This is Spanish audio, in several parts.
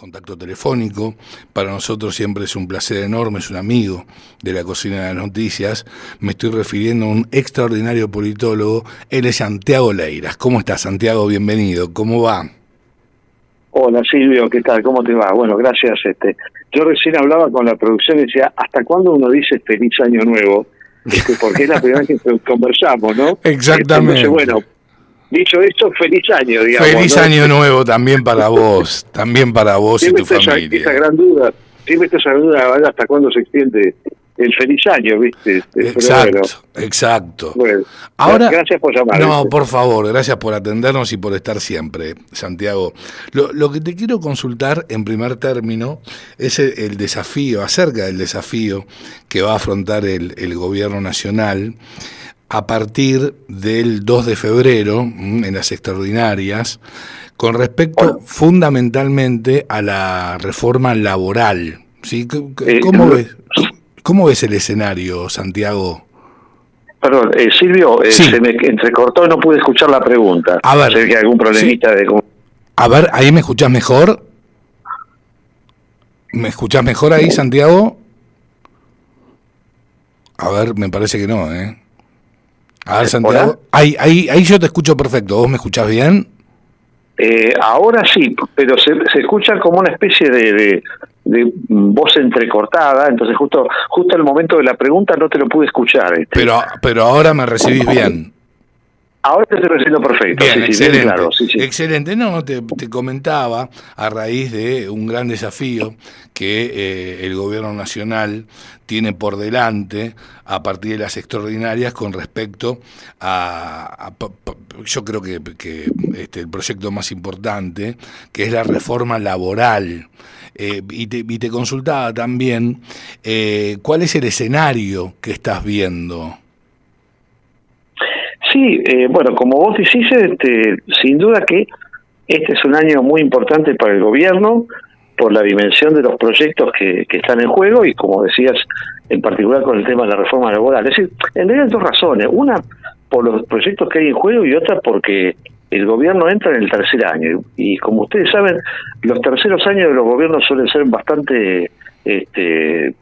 contacto telefónico. Para nosotros siempre es un placer enorme, es un amigo de la cocina de las noticias. Me estoy refiriendo a un extraordinario politólogo, él es Santiago Leiras. ¿Cómo estás, Santiago? Bienvenido. ¿Cómo va? Hola Silvio, ¿qué tal? ¿Cómo te va? Bueno, gracias. Yo recién hablaba con la producción y decía, ¿hasta cuándo uno dice feliz año nuevo? Porque es la primera vez que conversamos, ¿no? Exactamente. Entonces, bueno, dicho esto, feliz año, digamos. Feliz ¿no? año nuevo también para vos Siempre y tu está familia. esa gran duda, ¿vale? ¿Hasta cuándo se extiende el feliz año, viste? Exacto, exacto. Bueno, Ahora, gracias por llamar. no, por favor, gracias por atendernos y por estar siempre, Santiago. Lo que te quiero consultar en primer término es el desafío, acerca del desafío que va a afrontar el gobierno nacional a partir del 2 de febrero, en las extraordinarias, con respecto fundamentalmente a la reforma laboral. ¿Sí? ¿Cómo ves el escenario, Santiago? Perdón, Silvio, Sí. se me entrecortó y no pude escuchar la pregunta. A ver, sé que hay algún problemita de... A ver, ¿ahí me escuchás mejor? ¿Me escuchás mejor ahí, Santiago? A ver, me parece que no, ¿eh? A ver, Santiago. Ahí yo te escucho perfecto. ¿Vos me escuchás bien? Ahora sí, pero se escucha como una especie de voz entrecortada, entonces justo al momento de la pregunta no te lo pude escuchar. Pero ahora me recibís bien. Ahora te estoy recibiendo perfecto. Bien, sí, excelente. Bien claro, sí. Excelente. No, te comentaba a raíz de un gran desafío que el gobierno nacional tiene por delante a partir de las extraordinarias con respecto a yo creo que el proyecto más importante, que es la reforma laboral. Y te consultaba también cuál es el escenario que estás viendo. Sí, bueno, como vos decís, sin duda que este es un año muy importante para el gobierno por la dimensión de los proyectos que están en juego y, como decías, en particular con el tema de la reforma laboral. Es decir, en realidad hay dos razones. Una, por los proyectos que hay en juego y otra porque el gobierno entra en el tercer año. Y como ustedes saben, los terceros años de los gobiernos suelen ser bastante...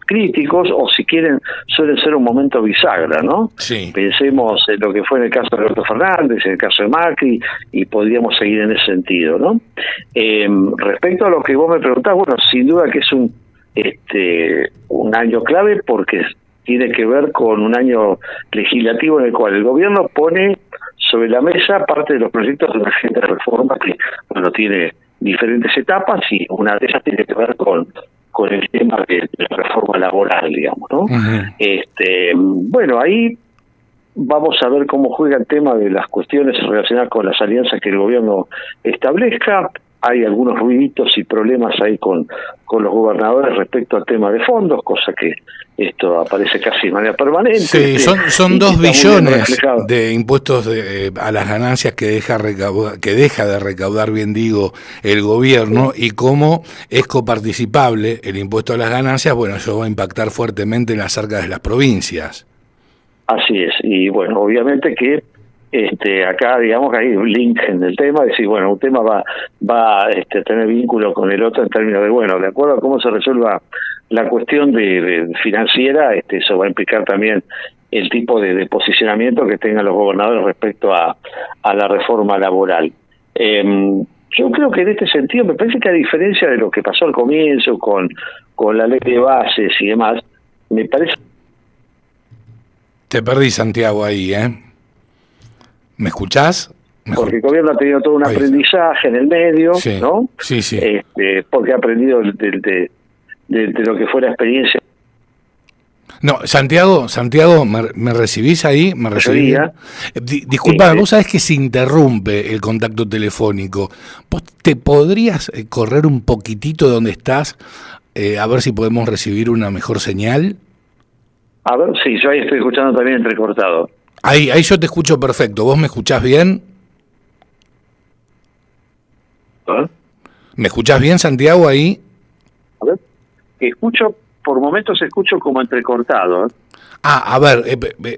críticos, o si quieren suelen ser un momento bisagra, ¿no? Sí. Pensemos en lo que fue en el caso de Alberto Fernández, en el caso de Macri, y podríamos seguir en ese sentido, ¿no? Respecto a lo que vos me preguntás, bueno, sin duda que es un año clave porque tiene que ver con un año legislativo en el cual el gobierno pone sobre la mesa parte de los proyectos de una agenda de reforma que, bueno, tiene diferentes etapas y una de ellas tiene que ver con el tema de la reforma laboral, digamos, ¿no? Uh-huh. Bueno, ahí vamos a ver cómo juega el tema de las cuestiones relacionadas con las alianzas que el gobierno establezca. Hay algunos ruiditos y problemas ahí con los gobernadores respecto al tema de fondos, cosa que esto aparece casi de manera permanente. Sí, son 2 billones de impuestos a las ganancias que deja de recaudar, bien digo, el gobierno, y cómo es coparticipable el impuesto a las ganancias, bueno, eso va a impactar fuertemente en las arcas de las provincias. Así es, y bueno, obviamente que acá, digamos, que hay un link en el tema, es decir, bueno, un tema va a tener vínculo con el otro en términos de, bueno, de acuerdo a cómo se resuelva la cuestión de financiera, eso va a implicar también el tipo de posicionamiento que tengan los gobernadores respecto a la reforma laboral. Yo creo que en este sentido, me parece que a diferencia de lo que pasó al comienzo con la ley de bases y demás, me parece... Te perdí, Santiago, ahí, ¿eh? ¿Me escuchás? Porque el gobierno ha tenido todo un aprendizaje en el medio, sí, ¿no? Sí. Porque ha aprendido de lo que fue la experiencia. No, Santiago, ¿me recibís ahí? ¿Me recibís? Disculpa, vos sabés que se interrumpe el contacto telefónico. ¿Vos te podrías correr un poquitito de donde estás a ver si podemos recibir una mejor señal? A ver, sí, yo ahí estoy escuchando también entrecortado. Ahí yo te escucho perfecto. ¿Vos me escuchás bien? ¿Ah? ¿Me escuchás bien, Santiago, ahí? A ver, por momentos escucho como entrecortado. A ver,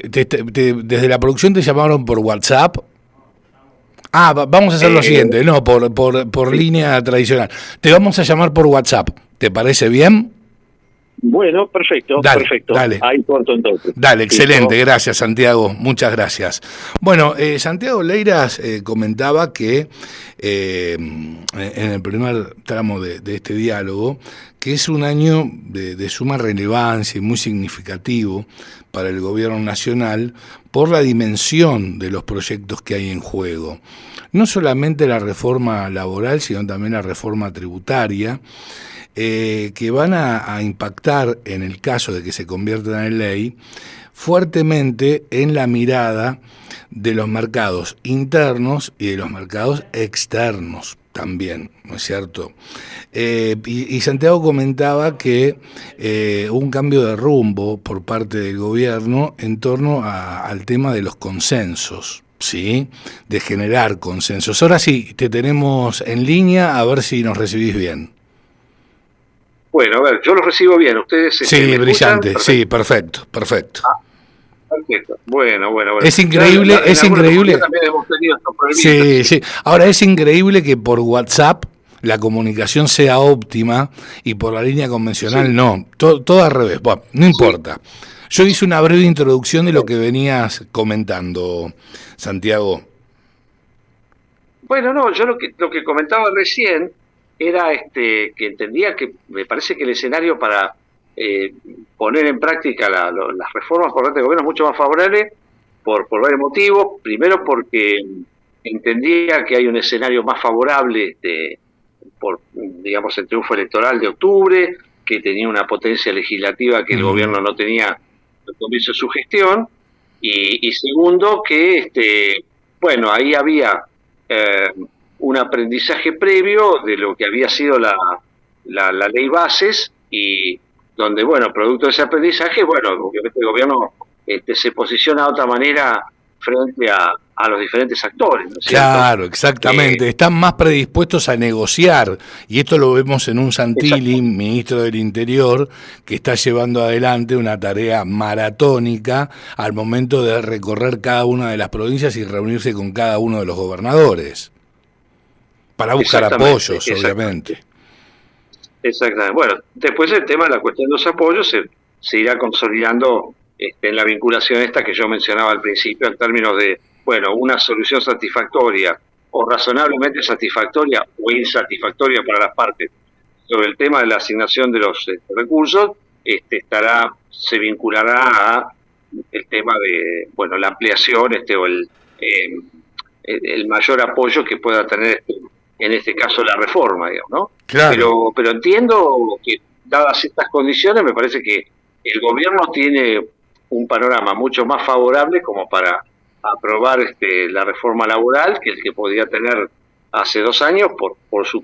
desde la producción te llamaron por WhatsApp. Vamos a hacer lo siguiente, no, por línea tradicional. Te vamos a llamar por WhatsApp, ¿te parece bien? Bueno, perfecto, Dale, perfecto. dale. Ahí corto entonces. Dale, excelente, ¿Listo? gracias Santiago, muchas gracias. Bueno, Santiago Leiras comentaba que en el primer tramo de este diálogo, que es un año de suma relevancia y muy significativo para el gobierno nacional por la dimensión de los proyectos que hay en juego. No solamente la reforma laboral, sino también la reforma tributaria, que van a impactar, en el caso de que se conviertan en ley, fuertemente en la mirada de los mercados internos y de los mercados externos también, ¿no es cierto? Y Santiago comentaba que hubo un cambio de rumbo por parte del gobierno en torno al tema de los consensos, ¿sí? De generar consensos. Ahora sí, te tenemos en línea, a ver si nos recibís bien. Bueno, a ver, yo lo recibo bien. ¿Ustedes sí, brillante, sí, perfecto. Perfecto. Bueno. Es increíble, es increíble. También hemos tenido estos sí. Ahora es increíble que por WhatsApp la comunicación sea óptima y por la línea convencional no. Todo al revés. Bueno, no importa. Yo hice una breve introducción de lo que venías comentando, Santiago. Bueno, no, yo lo que comentaba recién era que entendía que me parece que el escenario para poner en práctica las reformas por parte del gobierno es mucho más favorable por varios motivos. Primero porque entendía que hay un escenario más favorable por, digamos, el triunfo electoral de octubre, que tenía una potencia legislativa que el gobierno no tenía al comienzo de su gestión, y segundo que bueno, ahí había un aprendizaje previo de lo que había sido la ley bases, y donde, bueno, producto de ese aprendizaje, bueno, obviamente el gobierno se posiciona de otra manera frente a los diferentes actores, ¿no es cierto? Claro, exactamente, están más predispuestos a negociar, y esto lo vemos en un Santilli, ministro del Interior, que está llevando adelante una tarea maratónica al momento de recorrer cada una de las provincias y reunirse con cada uno de los gobernadores, para buscar apoyos, obviamente. Exactamente. Bueno, después el tema de la cuestión de los apoyos se irá consolidando en la vinculación esta que yo mencionaba al principio, en términos de, bueno, una solución satisfactoria o razonablemente satisfactoria o insatisfactoria para las partes sobre el tema de la asignación de los recursos, se vinculará a el tema de, bueno, la ampliación o el mayor apoyo que pueda tener en este caso la reforma, digamos, ¿no? Claro. Pero entiendo que, dadas estas condiciones, me parece que el gobierno tiene un panorama mucho más favorable como para aprobar la reforma laboral que el que podía tener hace 2 años por su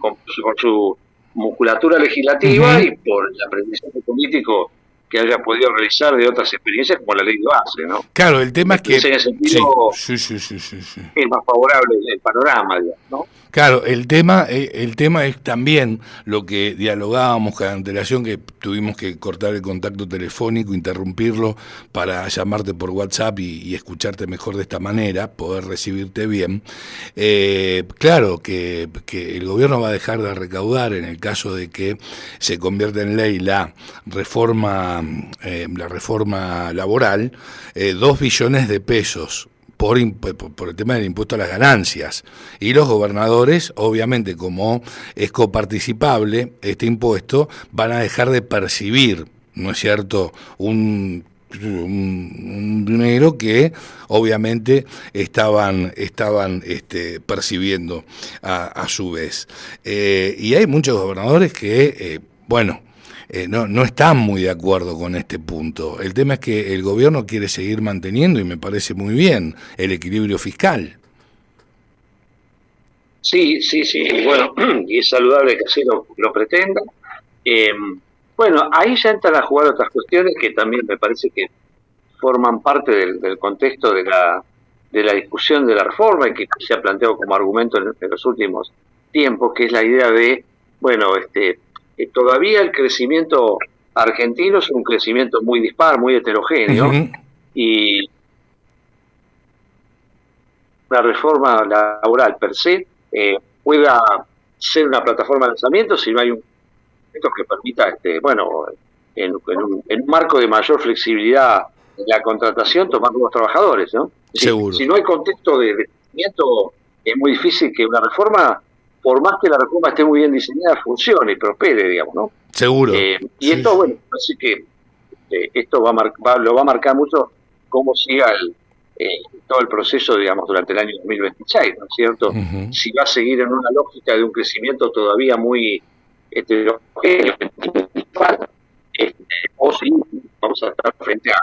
musculatura legislativa y por el aprendizaje político que haya podido realizar de otras experiencias como la ley de base, ¿no? Claro, el tema es que... En ese sentido, sí. Es más favorable el panorama, digamos, ¿no? Claro, el tema es también lo que dialogábamos con antelación, que tuvimos que cortar el contacto telefónico, interrumpirlo para llamarte por WhatsApp y escucharte mejor de esta manera, poder recibirte bien. Claro que el gobierno va a dejar de recaudar en el caso de que se convierta en ley la reforma laboral, 2 billones de pesos. Por el tema del impuesto a las ganancias. Y los gobernadores, obviamente, como es coparticipable este impuesto, van a dejar de percibir, ¿no es cierto?, un dinero que obviamente estaban percibiendo a su vez. Y hay muchos gobernadores que, no están muy de acuerdo con este punto. El tema es que el gobierno quiere seguir manteniendo, y me parece muy bien, el equilibrio fiscal. Sí, bueno, y es saludable que así lo pretenda. Bueno, ahí ya entran a jugar otras cuestiones que también me parece que forman parte del contexto de la discusión de la reforma y que se ha planteado como argumento en los últimos tiempos, que es la idea de, bueno, todavía el crecimiento argentino es un crecimiento muy dispar, muy heterogéneo, y una reforma laboral per se pueda ser una plataforma de lanzamiento si no hay un que permita, en un marco de mayor flexibilidad en la contratación, tomar nuevos trabajadores, ¿no? Seguro. Si no hay contexto de crecimiento, es muy difícil que una reforma, por más que la reforma esté muy bien diseñada, funcione y prospere, digamos, ¿no? Seguro. Y esto, bueno, así que esto lo va a marcar mucho cómo siga todo el proceso, digamos, durante el año 2026, ¿no es cierto? Uh-huh. Si va a seguir en una lógica de un crecimiento todavía muy heterogéneo, o si vamos a estar frente a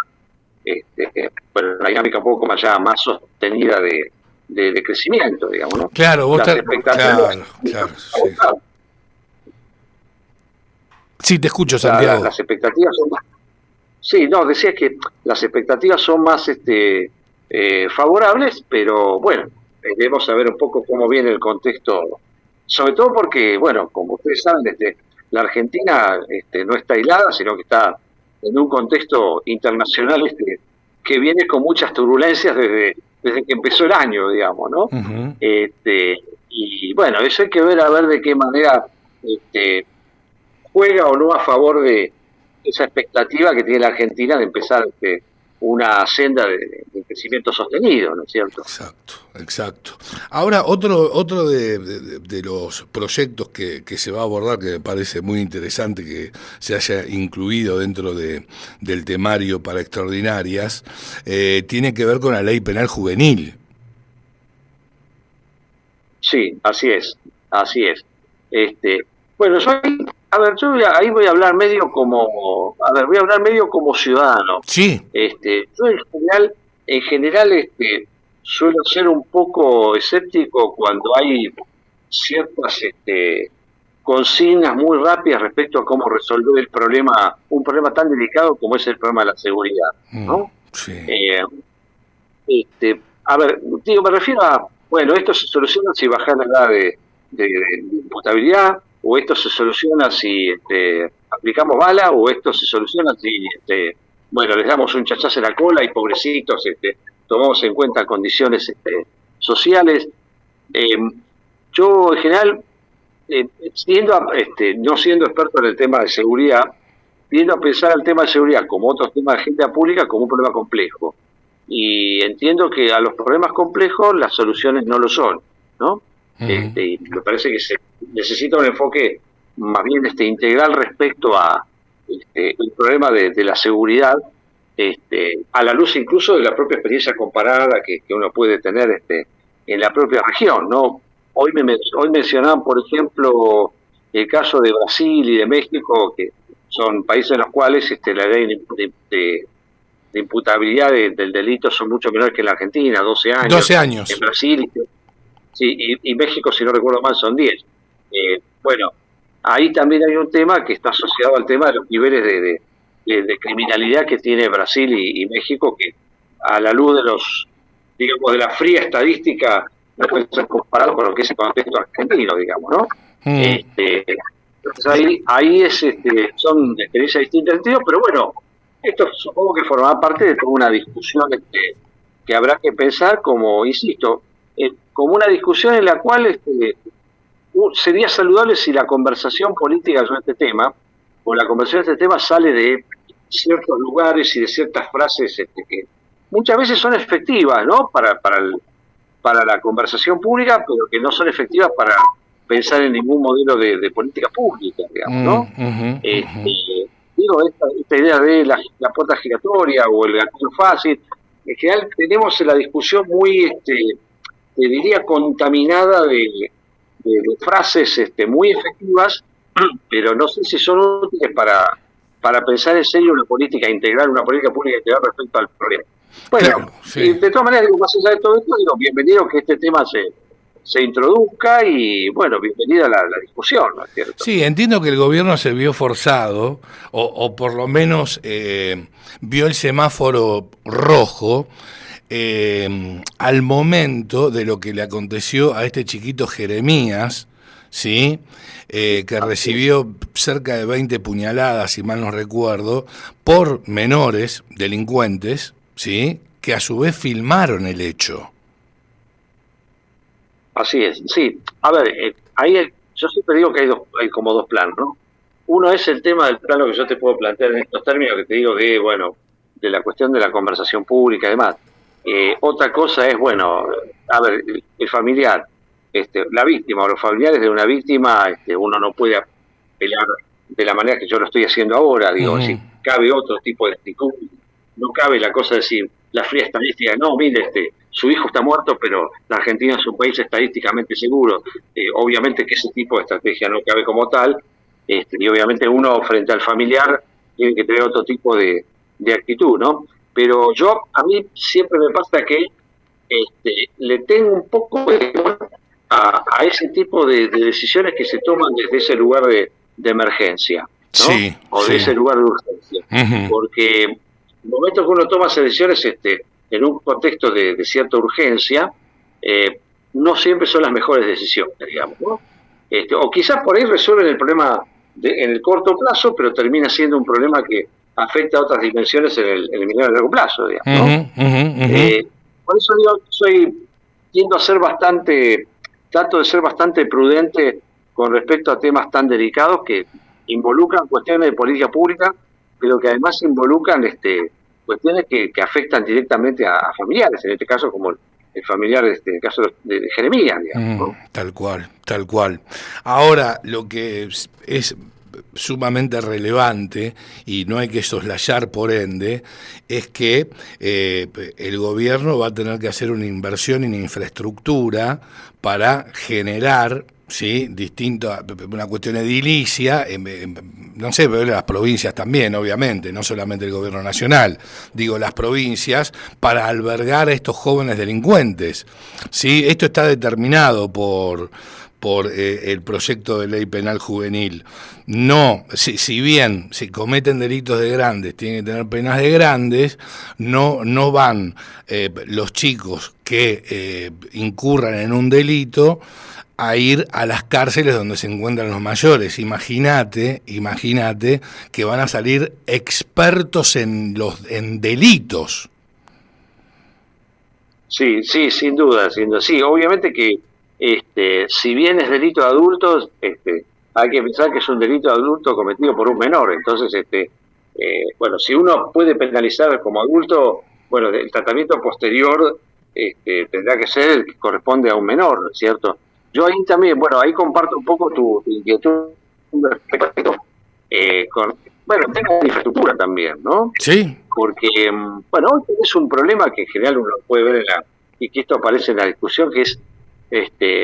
una dinámica un poco más sostenida de crecimiento, digamos, ¿no? Claro, vos Las expectativas, claro, sí. Sí, te escucho, Santiago. Las expectativas son más... Sí, no, decía que las expectativas son más favorables, pero bueno, debemos saber un poco cómo viene el contexto, sobre todo porque, bueno, como ustedes saben, la Argentina no está aislada, sino que está en un contexto internacional que viene con muchas turbulencias desde que empezó el año, digamos, ¿no? Uh-huh. Y bueno, eso hay que ver a ver de qué manera juega o no a favor de esa expectativa que tiene la Argentina de empezar una senda de crecimiento sostenido, ¿no es cierto? Exacto. Ahora, otro de los proyectos que se va a abordar, que me parece muy interesante que se haya incluido dentro del temario para extraordinarias, tiene que ver con la ley penal juvenil. Sí, así es. Bueno, yo ahí voy a hablar medio como ciudadano. Sí. Yo en general suelo ser un poco escéptico cuando hay ciertas consignas muy rápidas respecto a cómo resolver un problema tan delicado como es el problema de la seguridad, ¿no? Sí. Me refiero a, bueno, esto se soluciona si bajan la edad de imputabilidad, o esto se soluciona si aplicamos bala, o esto se soluciona si les damos un chachazo en la cola y pobrecitos tomamos en cuenta condiciones sociales. Yo en general, no siendo experto en el tema de seguridad, tiendo a pensar el tema de seguridad como otros temas de agenda pública como un problema complejo. Y entiendo que a los problemas complejos las soluciones no lo son, ¿no? Uh-huh. Me parece que se necesita un enfoque más bien integral respecto a el problema de la seguridad, a la luz incluso de la propia experiencia comparada que uno puede tener en la propia región, ¿no? Hoy mencionaban, por ejemplo, el caso de Brasil y de México, que son países en los cuales la ley de imputabilidad del delito son mucho menores que en la Argentina, 12 años. 12 años. En Brasil, sí, y México, si no recuerdo mal, son 10. Bueno, ahí también hay un tema que está asociado al tema de los niveles de criminalidad que tiene Brasil y México, que a la luz de la fría estadística no puede ser comparado con lo que es el contexto argentino, digamos, ¿no? Entonces ahí son experiencias distintas, pero bueno, esto supongo que formará parte de toda una discusión que habrá que pensar como, insisto, como una discusión en la cual sería saludable si la conversación política sobre este tema, o la conversación de este tema sale de ciertos lugares y de ciertas frases que muchas veces son efectivas, ¿no? Para la conversación pública, pero que no son efectivas para pensar en ningún modelo de política pública, digamos, ¿no? Digo, esta idea de la puerta giratoria o el gatillo fácil, en general tenemos la discusión muy, te diría, contaminada de frases muy efectivas, pero no sé si son útiles para pensar en serio una política integral, una política pública integral respecto al problema. Bueno, claro, sí. De todas maneras, más allá de todo esto, bienvenido que este tema se introduzca y, bueno, bienvenida a la discusión, ¿no es cierto? Sí, entiendo que el gobierno se vio forzado, o por lo menos vio el semáforo rojo al momento de lo que le aconteció a este chiquito Jeremías, ¿sí? Que recibió cerca de 20 puñaladas, si mal no recuerdo, por menores delincuentes, ¿sí? Que a su vez filmaron el hecho. Así es, sí. A ver, yo siempre digo que hay como dos planos, ¿no? Uno es el tema del plano que yo te puedo plantear en estos términos, que te digo que, bueno, de la cuestión de la conversación pública y demás. Otra cosa es, bueno, a ver, el familiar, la víctima o los familiares de una víctima, uno no puede apelar de la manera que yo lo estoy haciendo ahora, digo, si cabe otro tipo de actitud, no cabe la cosa de decir, la fría estadística, no, mire, su hijo está muerto, pero la Argentina es un país estadísticamente seguro. Obviamente que ese tipo de estrategia no cabe como tal, y obviamente uno frente al familiar tiene que tener otro tipo de actitud, ¿no? Pero a mí siempre me pasa que le tengo un poco de temor a ese tipo de decisiones que se toman desde ese lugar de emergencia, ¿no? Sí, o de ese lugar de urgencia. Porque en el momento que uno toma esas decisiones en un contexto de cierta urgencia, no siempre son las mejores decisiones, digamos, ¿no? O quizás por ahí resuelven el problema en el corto plazo, pero termina siendo un problema que afecta a otras dimensiones en el mediano y largo plazo, digamos, ¿no? Por eso tiendo a ser trato de ser bastante prudente con respecto a temas tan delicados que involucran cuestiones de política pública, pero que además involucran cuestiones que afectan directamente a familiares, en este caso como el familiar, en el caso de Jeremías, digamos, ¿no? Tal cual. Ahora, lo que es sumamente relevante, y no hay que soslayar por ende, es que el gobierno va a tener que hacer una inversión en infraestructura para generar, ¿sí?, una cuestión edilicia, no sé, pero las provincias también, obviamente, no solamente el gobierno nacional, digo las provincias, para albergar a estos jóvenes delincuentes, ¿sí? Esto está determinado por el proyecto de ley penal juvenil. No, si bien si cometen delitos de grandes tienen que tener penas de grandes, no van los chicos que incurran en un delito a ir a las cárceles donde se encuentran los mayores. Imagínate que van a salir expertos en delitos. Sí, sin duda. Sí, obviamente que si bien es delito de adultos, hay que pensar que es un delito de adulto cometido por un menor. Entonces, bueno, si uno puede penalizar como adulto, bueno, el tratamiento posterior tendrá que ser el que corresponde a un menor, ¿no es cierto? Yo ahí también, bueno, ahí comparto un poco tu inquietud respecto bueno, el tema de infraestructura también, ¿no? Sí. Porque, bueno, hoy es un problema que en general uno puede ver y que esto aparece en la discusión, que es,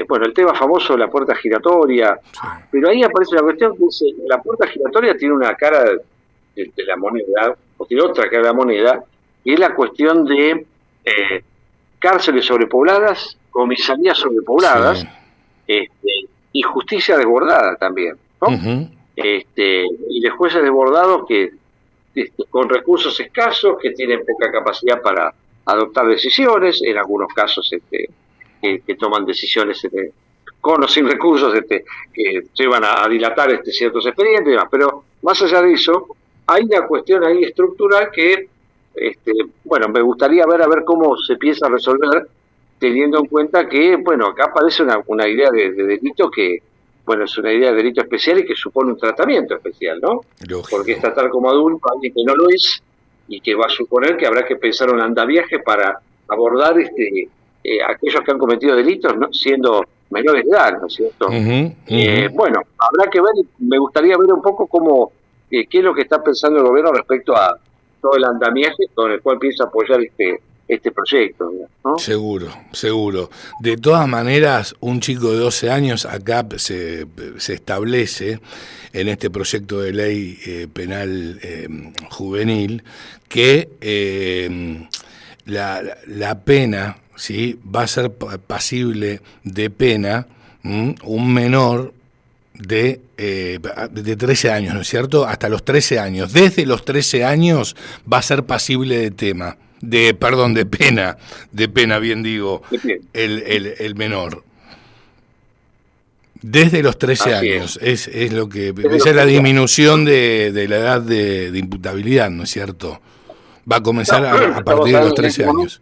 bueno, el tema famoso de la puerta giratoria, sí. Pero ahí aparece la cuestión que dice, la puerta giratoria tiene una cara de la moneda, o tiene otra cara de la moneda, y es la cuestión de cárceles sobrepobladas, comisarías sobrepobladas, sí. Y justicia desbordada también, ¿no? Y de jueces desbordados que con recursos escasos, que tienen poca capacidad para adoptar decisiones, en algunos casos que toman decisiones con o sin recursos, que llevan a dilatar ciertos expedientes y demás. Pero más allá de eso, hay una cuestión ahí estructural que, bueno, me gustaría ver a ver cómo se piensa a resolver, teniendo en cuenta que, bueno, acá aparece una idea de delito que, bueno, es una idea de delito especial y que supone un tratamiento especial, ¿no? Lógico. Porque es tratar como adulto a alguien que no lo es y que va a suponer que habrá que pensar un andaviaje para abordar aquellos que han cometido delitos, ¿no?, siendo menores de edad, ¿no es cierto? Bueno, habrá que ver, me gustaría ver un poco cómo, qué es lo que está pensando el gobierno respecto a todo el andamiaje con el cual piensa apoyar este proyecto, ¿no? Seguro. De todas maneras, un chico de 12 años acá se establece en este proyecto de ley penal juvenil que la pena, ¿sí?, va a ser pasible de pena un menor de 13 años, ¿no es cierto? Hasta los 13 años. Desde los 13 años va a ser pasible de pena, bien digo, el menor. Desde los 13 Así años, es lo que... Esa es la disminución de la edad de imputabilidad, ¿no es cierto? Va a comenzar a partir de los 13 años.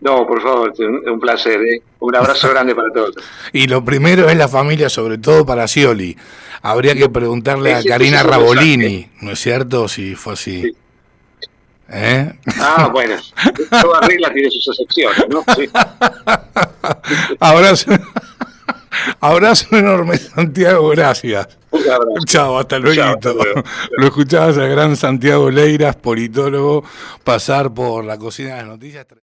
No, por favor, un placer, ¿eh? Un abrazo grande para todos. Y lo primero es la familia, sobre todo para Scioli. Habría que preguntarle a Karina Rabolini, ¿no es cierto? Si fue así. Sí. ¿Eh? Bueno, toda regla tiene sus excepciones, ¿no? Sí. Abrazo enorme, Santiago, gracias. Chao, hasta luego. Lo escuchabas al gran Santiago Leiras, politólogo, pasar por la cocina de las noticias.